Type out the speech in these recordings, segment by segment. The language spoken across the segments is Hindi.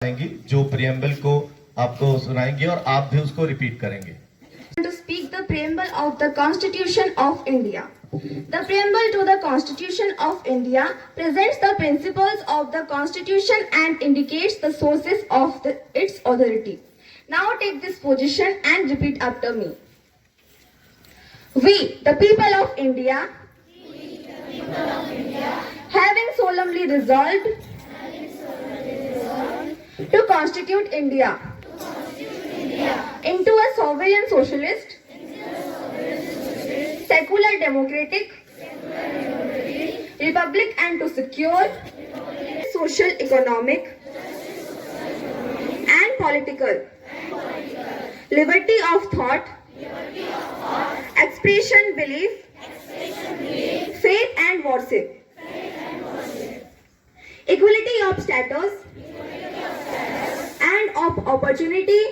जो प्रियम्बल को आपको सुनाएंगे और आप भी उसको रिपीट करेंगे। To speak the preamble of the Constitution of India. The preamble to the Constitution of India presents the principles of the Constitution and indicates the sources of its authority. Now take this position and repeat after me. We, the people of India, having solemnly resolved to constitute India into a sovereign socialist, secular democratic republic and to secure social, economic and political liberty of thought, expression, belief, faith and worship, equality of status and of opportunity,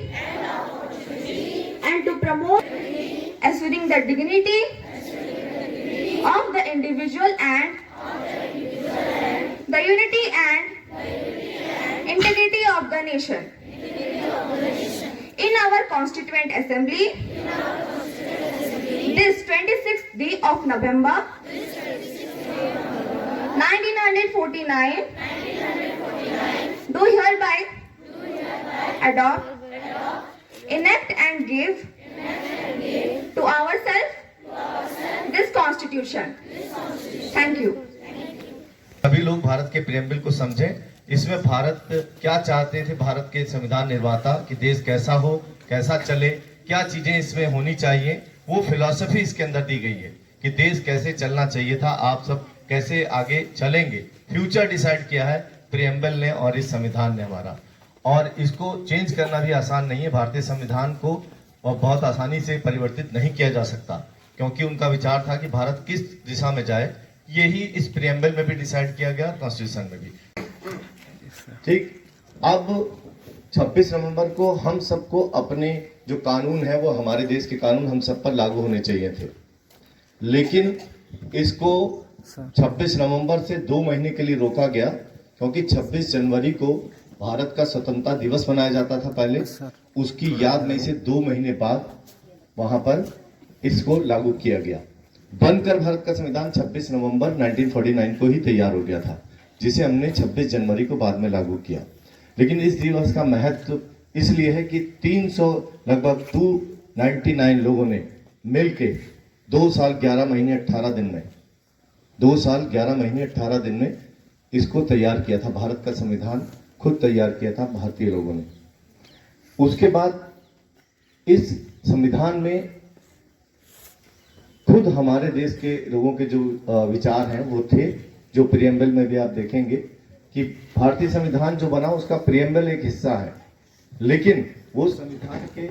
and to promote assuring the dignity of the individual and the unity and integrity of the nation. In our Constituent Assembly, this 26th day of November 1949, do hereby adopt, enact and give to ourselves this Constitution. Thank you. सभी लोग भारत के प्रियम्बल को समझें। इसमें भारत क्या चाहते थे, भारत के संविधान निर्माता कि देश कैसा हो, कैसा चले, क्या चीजें इसमें होनी चाहिए, वो फिलॉसफी इसके अंदर दी गई है कि देश कैसे चलना चाहिए था, आप सब कैसे आगे चलेंगे। फ्यूचर डिसाइड किया है प्रियम्बल ने और इस संविधान ने हमारा, और इसको चेंज करना भी आसान नहीं है। भारतीय संविधान को और बहुत आसानी से परिवर्तित नहीं किया जा सकता, क्योंकि उनका विचार था कि भारत किस दिशा में जाए। यही इस प्रियम्बल में भी डिसाइड किया गया और कॉन्स्टिट्यूशन में भी। ठीक, अब 26 नवंबर को हम सबको अपने जो कानून है वो हमारे देश के कानून हम सब पर लागू होने चाहिए थे, लेकिन इसको 26 नवंबर से 2 महीने के लिए रोका गया, क्योंकि 26 जनवरी को भारत का स्वतंत्रता दिवस मनाया जाता था पहले, उसकी याद में से 2 महीने बाद वहां पर इसको लागू किया गया। बनकर भारत का संविधान 26 नवंबर 1949 को ही तैयार हो गया था, जिसे हमने 26 जनवरी को बाद में लागू किया। लेकिन इस दिवस का महत्व इसलिए है कि 300 लगभग 299 लोगों ने मिलके 2 साल 11 महीने 18 दिन में 2 साल 11 महीने 18 दिन में इसको तैयार किया था। भारत का संविधान खुद तैयार किया था भारतीय लोगों ने। उसके बाद इस संविधान में खुद हमारे देश के लोगों के जो विचार हैं वो थे, जो प्रियम्बल में भी आप देखेंगे कि भारतीय संविधान जो बना उसका प्रियम्बल एक हिस्सा है, लेकिन वो संविधान के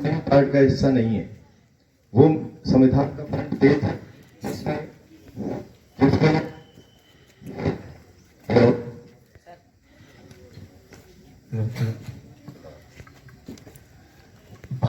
मेन पार्ट का हिस्सा नहीं है। वो संविधान का फ्रंट पेज है जिसमें